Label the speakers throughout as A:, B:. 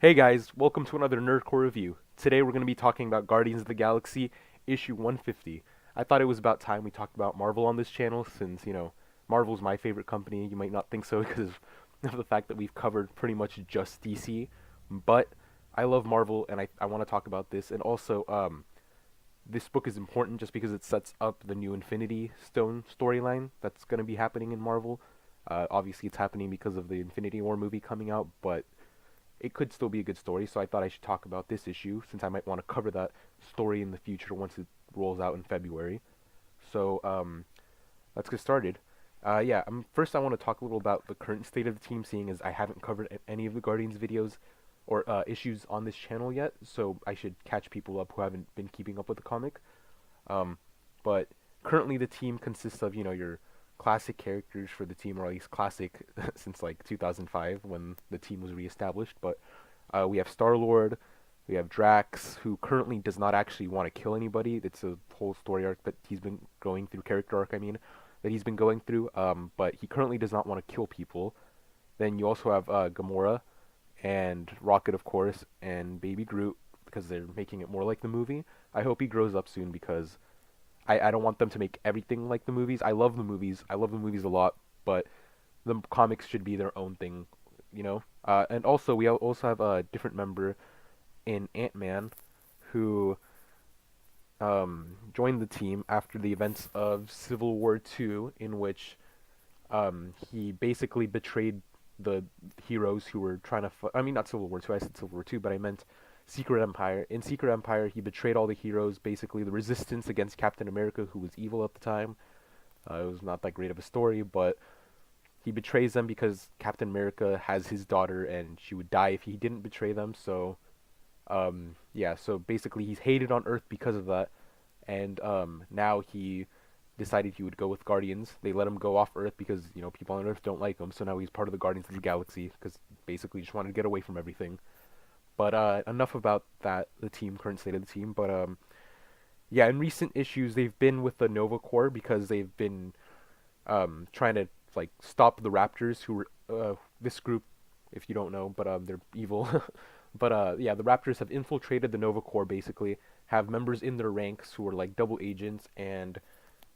A: Hey guys, welcome to another Nerdcore review. Today we're going to be talking about Guardians of the Galaxy issue 150. I thought it was about time we talked about Marvel on this channel since, Marvel's my favorite company. You might not think so because of the fact that we've covered pretty much just DC, but I love Marvel and I want to talk about this. And also, this book is important just because it sets up the new Infinity Stone storyline that's going to be happening in Marvel. Obviously, it's happening because of the Infinity War movie coming out, but it could still be a good story, so I thought I should talk about this issue since I might want to cover that story in the future once it rolls out in February. So, let's get started. First I want to talk a little about the current state of the team, seeing as I haven't covered any of the Guardians videos or issues on this channel yet, so I should catch people up who haven't been keeping up with the comic. Um, but currently the team consists of, your classic characters for the team, or at least classic since like 2005 when the team was reestablished. But we have Star-Lord, we have Drax, who currently does not actually want to kill anybody. It's a whole story arc that he's been going through, character arc, I mean, that he's been going through. But he currently does not want to kill people. Then you also have Gamora and Rocket, of course, and Baby Groot, because they're making it more like the movie. I hope he grows up soon because I don't want them to make everything like the movies. I love the movies. I love the movies a lot, but the comics should be their own thing, you know? And also, we also have a different member in Ant-Man who joined the team after the events of Civil War II, in which he basically betrayed the heroes who were trying to I mean, not Civil War II, I said Civil War II, but I meant Secret Empire. In Secret Empire, he betrayed all the heroes, basically the resistance against Captain America, who was evil at the time. It was not that great of a story, but he betrays them because Captain America has his daughter, and she would die if he didn't betray them. So, so basically, he's hated on Earth because of that, and now he decided he would go with Guardians. They let him go off Earth because people on Earth don't like him. So now he's part of the Guardians of the Galaxy because basically just wanted to get away from everything. But enough about that, the team, current state of the team. But in recent issues, they've been with the Nova Corps because they've been trying to like stop the Raptors, who were this group, if you don't know, but they're evil. But the Raptors have infiltrated the Nova Corps, basically, have members in their ranks who are like double agents, and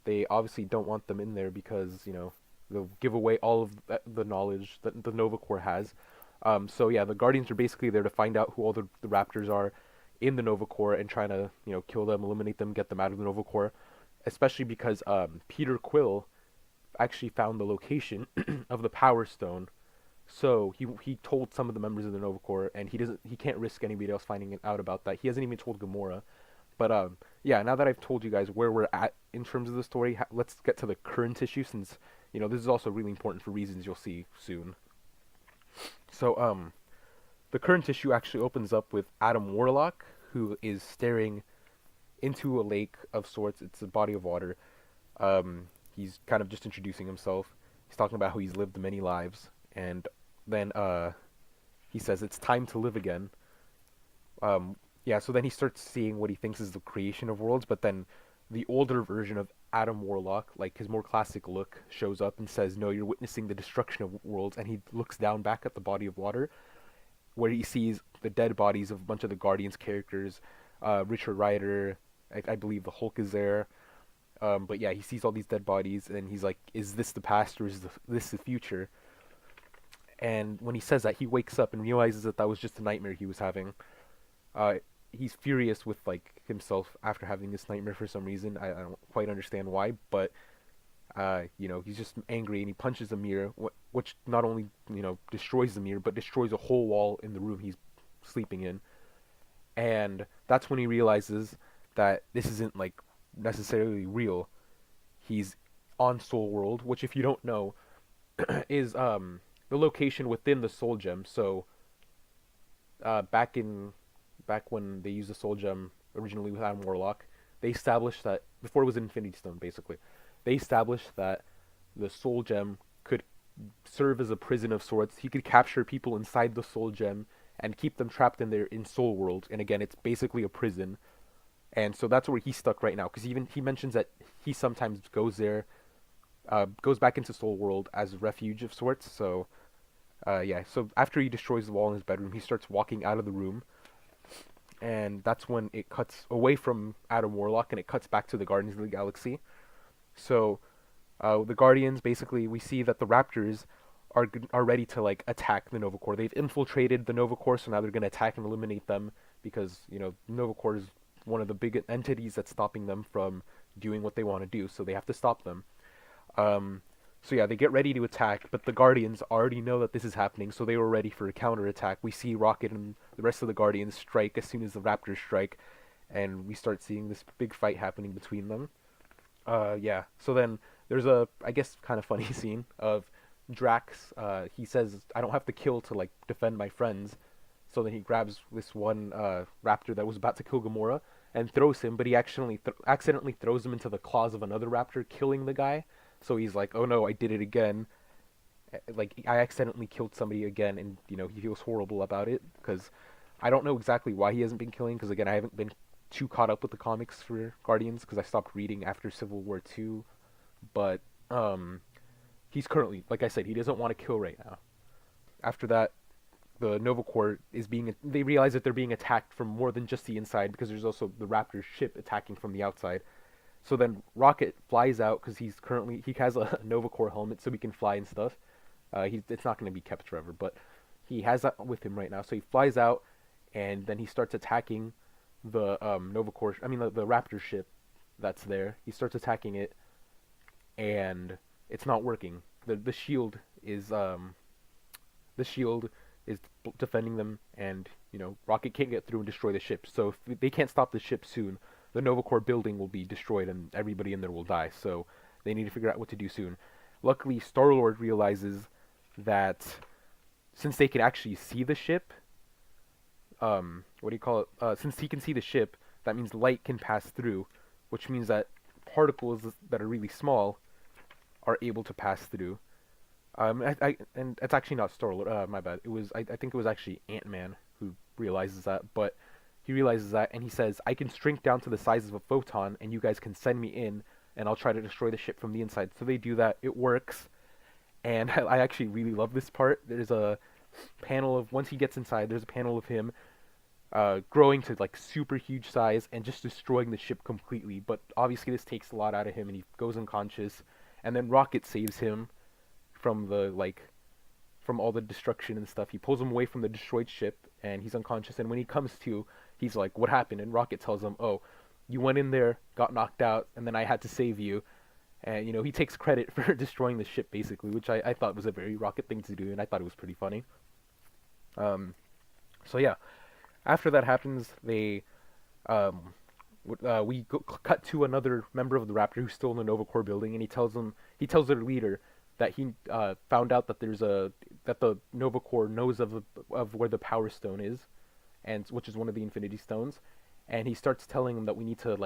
A: they obviously don't want them in there because they'll give away all of the knowledge that the Nova Corps has. The Guardians are basically there to find out who all the Raptors are in the Nova Corps and trying to kill them, eliminate them, get them out of the Nova Corps. Especially because Peter Quill actually found the location of the Power Stone. So he told some of the members of the Nova Corps, and he can't risk anybody else finding out about that. He hasn't even told Gamora. But now that I've told you guys where we're at in terms of the story, let's get to the current issue, since this is also really important for reasons you'll see soon. So the current issue actually opens up with Adam Warlock, who is staring into a lake of sorts. It's a body of water. He's kind of just introducing himself. He's talking about how he's lived many lives, and then he says it's time to live again. So then he starts seeing what he thinks is the creation of worlds, but then the older version of Adam Warlock, like his more classic look, shows up and says, "No, you're witnessing the destruction of worlds." And he looks down back at the body of water, where he sees the dead bodies of a bunch of the Guardians characters. Richard Rider, I believe the Hulk is there. He sees all these dead bodies, and he's like, "Is this the past, or is this the future?" And when he says that, he wakes up and realizes that that was just a nightmare he was having. He's furious with like himself after having this nightmare for some reason. I don't quite understand why, but he's just angry, and he punches a mirror, which not only destroys the mirror, but destroys a whole wall in the room he's sleeping in. And that's when he realizes that this isn't like necessarily real. He's on Soul World, which, if you don't know, is the location within the Soul Gem. So back when they used the Soul Gem originally with Adam Warlock, they established that before it was Infinity Stone, basically, they established that the Soul Gem could serve as a prison of sorts. He could capture people inside the Soul Gem and keep them trapped in there in Soul World. And again, it's basically a prison. And so that's where he's stuck right now, because even he mentions that he sometimes goes there, goes back into Soul World as a refuge of sorts. So Yeah, so after he destroys the wall in his bedroom, he starts walking out of the room, and that's when it cuts away from Adam Warlock and it cuts back to the Guardians of the Galaxy. So the Guardians, basically, we see that the Raptors are ready to like attack the Nova Corps. They've infiltrated the Nova Corps, so now they're going to attack and eliminate them because Nova Corps is one of the big entities that's stopping them from doing what they want to do. So they have to stop them. Um, so yeah, they get ready to attack, but the Guardians already know that this is happening, so they were ready for a counterattack. We see Rocket and the rest of the Guardians strike as soon as the Raptors strike, and we start seeing this big fight happening between them. Yeah. So then there's a, I guess, kind of funny scene of Drax. He says, "I don't have to kill to like defend my friends." So then he grabs this one raptor that was about to kill Gamora and throws him, but he actually accidentally throws him into the claws of another raptor, killing the guy. So he's like, "Oh no, I did it again. Like I accidentally killed somebody again," and he feels horrible about it because I don't know exactly why he hasn't been killing. Because again, I haven't been too caught up with the comics for Guardians because I stopped reading after Civil War 2. But he's currently, like I said, he doesn't want to kill right now. After that, the Nova Corps is being. They realize that they're being attacked from more than just the inside because there's also the Raptor ship attacking from the outside. So then Rocket flies out because he has a Nova Corps helmet so he can fly and stuff. It's not going to be kept forever, but he has that with him right now. So he flies out, and then he starts attacking the Nova Corps. I mean the Raptor ship that's there. He starts attacking it, and it's not working. The shield is defending them, and Rocket can't get through and destroy the ship. So if they can't stop the ship soon, the Nova Corps building will be destroyed and everybody in there will die. So they need to figure out what to do soon. Luckily, Star-Lord realizes that since they can actually see the ship, what do you call it? Since he can see the ship, that means light can pass through, which means that particles that are really small are able to pass through. And it's actually not Star-Lord. My bad. I think it was actually Ant-Man who realizes that, but he realizes that and he says, "I can shrink down to the size of a photon, and you guys can send me in, and I'll try to destroy the ship from the inside." So they do that. It works, and I actually really love this part. There's a panel of once he gets inside. There's a panel of him growing to like super huge size and just destroying the ship completely. But obviously this takes a lot out of him, and he goes unconscious. And then Rocket saves him from from all the destruction and stuff. He pulls him away from the destroyed ship, and he's unconscious. And when he comes to, he's like, "What happened?" And Rocket tells him, "Oh, you went in there, got knocked out, and then I had to save you." And he takes credit for destroying the ship basically, which I thought was a very Rocket thing to do, and I thought it was pretty funny. Um, so yeah, after that happens, um, cut to another member of the Raptor who's still in the Nova Corps building, and he tells their leader that he found out that that the Nova Corps knows of where the Power Stone is, and which is one of the Infinity Stones, and he starts telling them that we need to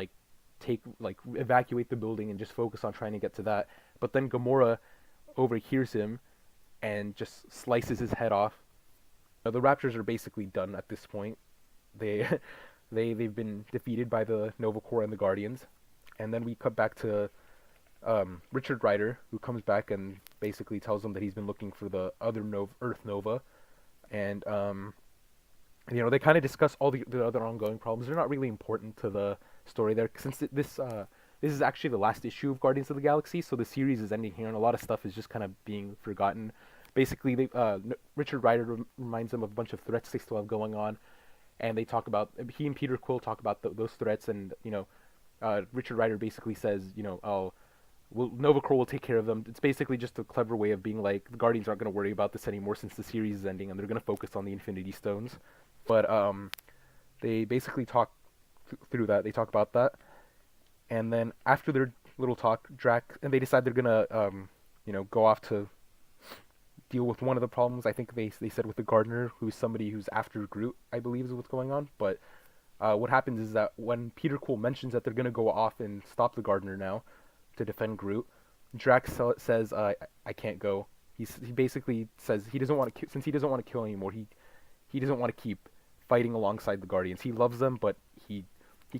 A: evacuate the building and just focus on trying to get to that. But then Gamora overhears him and just slices his head off. The Raptors are basically done at this point. They they've been defeated by the Nova Corps and the Guardians, and then we cut back to Richard Rider, who comes back and basically tells them that he's been looking for the other Earth Nova, and they kind of discuss all the other ongoing problems. They're not really important to the story there, since this is actually the last issue of Guardians of the Galaxy, so the series is ending here, and a lot of stuff is just kind of being forgotten. Basically, Richard Rider reminds them of a bunch of threats they still have going on, and he and Peter Quill talk about those threats, and Richard Rider basically says, Nova Corps will take care of them. It's basically just a clever way of being like, the Guardians aren't going to worry about this anymore since the series is ending, and they're going to focus on the Infinity Stones. But they basically talk through that. They talk about that, and then after their little talk, they decide they're going to go off to deal with one of the problems. I think they said with the gardener, who's somebody who's after Groot, I believe is what's going on. But what happens is that when Peter Quill mentions that they're going to go off and stop the gardener now to defend Groot, Drax says, I can't go. He basically says he doesn't want to since he doesn't want to kill anymore. He doesn't want to keep fighting alongside the Guardians. He loves them, but he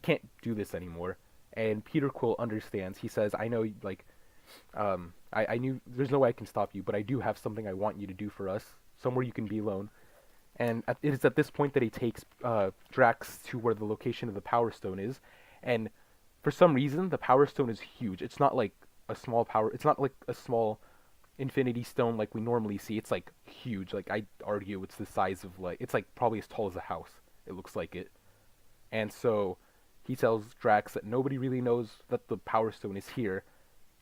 A: can't do this anymore. And Peter Quill understands. He says, "I know, I knew there's no way I can stop you, but I do have something I want you to do for us. somewhere you can be alone. And it is at this point that he takes Drax to where the location of the Power Stone is, and for some reason the Power Stone is huge. It's not like a small power. It's not like a small Infinity Stone like we normally see. It's like huge. Like I argue, it's the size of like it's like probably as tall as a house. It looks like it. And so he tells Drax that nobody really knows that the Power Stone is here.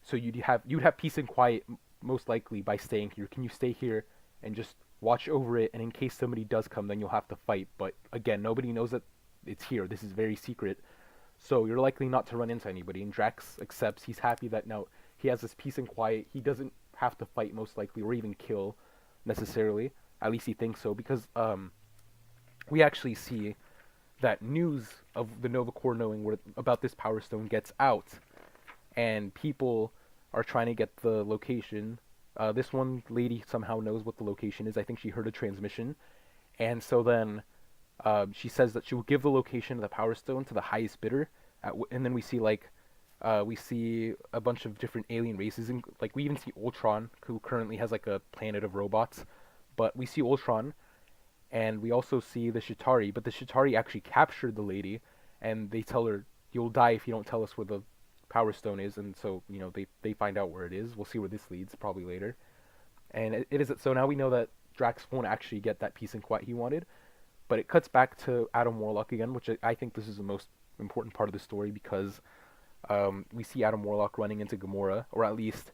A: So you'd have peace and quiet most likely by staying here. Can you stay here and just watch over it? And in case somebody does come, then you'll have to fight. But again, nobody knows that it's here. This is very secret. So you're likely not to run into anybody. And Drax accepts. He's happy that now he has this peace and quiet. He doesn't have to fight most likely, or even kill necessarily. At least he thinks so, because we actually see that news of the Nova Corps knowing about this Power Stone gets out, and people are trying to get the location. This one lady somehow knows what the location is. I think she heard a transmission, and so then she says that she will give the location of the Power Stone to the highest bidder. And then we see a bunch of different alien races, and like we even see Ultron, who currently has like a planet of robots. But we see Ultron, and we also see the Chitauri. But the Chitauri actually captured the lady, and they tell her, "You'll die if you don't tell us where the Power Stone is." And so they find out where it is. We'll see where this leads probably later. And it is so now we know that Drax won't actually get that peace and quiet he wanted. But it cuts back to Adam Warlock again, which I think this is the most important part of the story, because we see Adam Warlock running into Gamora, or at least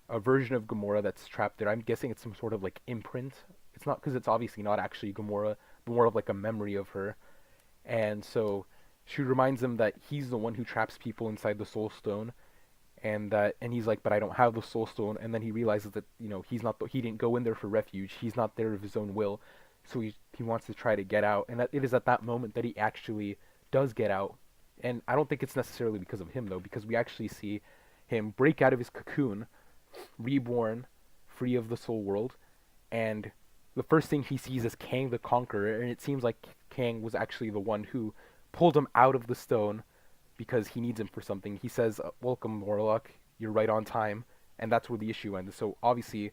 A: a version of Gamora that's trapped there. I'm guessing it's some sort of like imprint. It's not, because it's obviously not actually Gamora, but more of like a memory of her. And so she reminds him that he's the one who traps people inside the Soul Stone, and he's like, but I don't have the Soul Stone. And then he realizes that he didn't go in there for refuge. He's not there of his own will. So he wants to try to get out, and it is at that moment that he actually does get out. And I don't think it's necessarily because of him, though, because we actually see him break out of his cocoon, reborn, free of the soul world, and the first thing he sees is Kang the Conqueror, and it seems like Kang was actually the one who pulled him out of the stone because he needs him for something. He says, "Welcome, Warlock, you're right on time," and that's where the issue ends. So obviously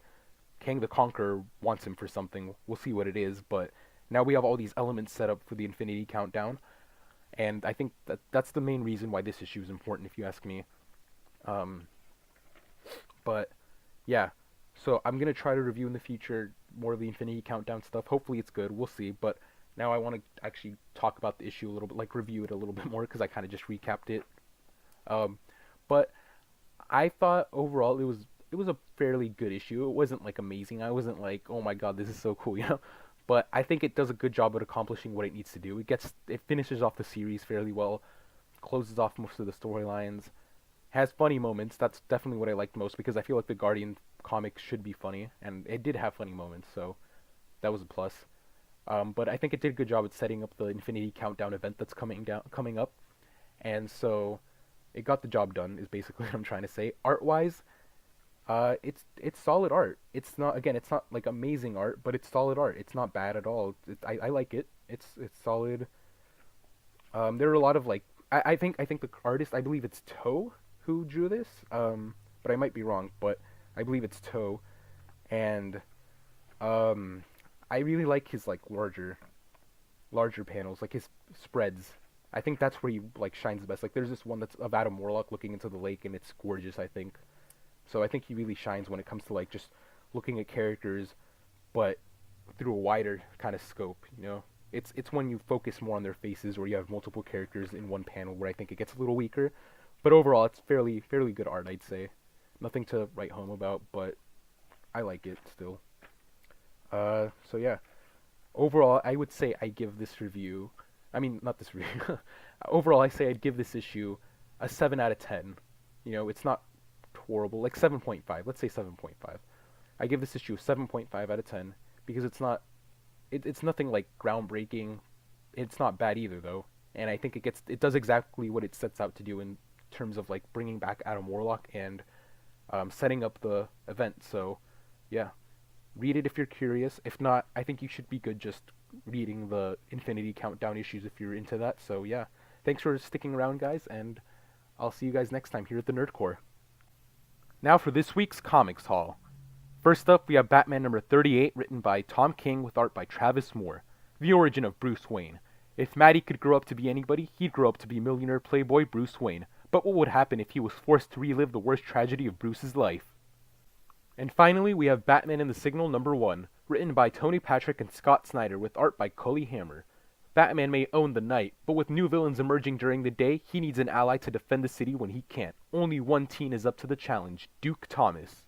A: Kang the Conqueror wants him for something. We'll see what it is, but now we have all these elements set up for the Infinity Countdown, and I think that's the main reason why this issue is important, if you ask me. But yeah, so I'm gonna try to review in the future more of the Infinity Countdown stuff. Hopefully it's good. We'll see. But now I want to actually talk about the issue a little bit, like review it a little bit more, because I kind of just recapped it. But I thought overall it was a fairly good issue. It wasn't like amazing. I wasn't like, oh my god, this is so cool, But I think it does a good job at accomplishing what it needs to do. It finishes off the series fairly well, closes off most of the storylines, has funny moments. That's definitely what I liked most, because I feel like the Guardian comic should be funny, and it did have funny moments, so that was a plus. But I think it did a good job at setting up the Infinity Countdown event that's coming up, and so it got the job done, is basically what I'm trying to say. Art-wise, it's solid art. It's not like amazing art, but it's solid art. It's not bad at all. I like it. It's solid. There are a lot of like I think the artist, I believe it's Toe who drew this. But I might be wrong. But I believe it's Toe, and I really like his like larger panels, like his spreads. I think that's where he like shines the best. Like there's this one that's of Adam Warlock looking into the lake, and it's gorgeous, I think. So I think he really shines when it comes to like just looking at characters, but through a wider kind of scope. It's when you focus more on their faces, or you have multiple characters in one panel, where I think it gets a little weaker. But overall, it's fairly good art, I'd say. Nothing to write home about, but I like it still. So yeah, overall, I would say I give this review. I mean, not this review. Overall, I say I'd give this issue a 7 out of 10. It's not horrible, like 7.5. Let's say 7.5. I give this issue a 7.5 out of 10 because it's nothing like groundbreaking. It's not bad either though, and I think it does exactly what it sets out to do in terms of like bringing back Adam Warlock and setting up the event. So yeah, read it if you're curious. If not, I think you should be good just reading the Infinity Countdown issues if you're into that. So yeah, thanks for sticking around, guys, and I'll see you guys next time here at the Nerd Core. Now for this week's Comics Haul. First up, we have Batman number 38, written by Tom King with art by Travis Moore. The origin of Bruce Wayne. If Matty could grow up to be anybody, he'd grow up to be millionaire playboy Bruce Wayne. But what would happen if he was forced to relive the worst tragedy of Bruce's life? And finally, we have Batman and the Signal number 1, written by Tony Patrick and Scott Snyder with art by Cully Hammer. Batman may own the night, but with new villains emerging during the day, he needs an ally to defend the city when he can't. Only one teen is up to the challenge, Duke Thomas.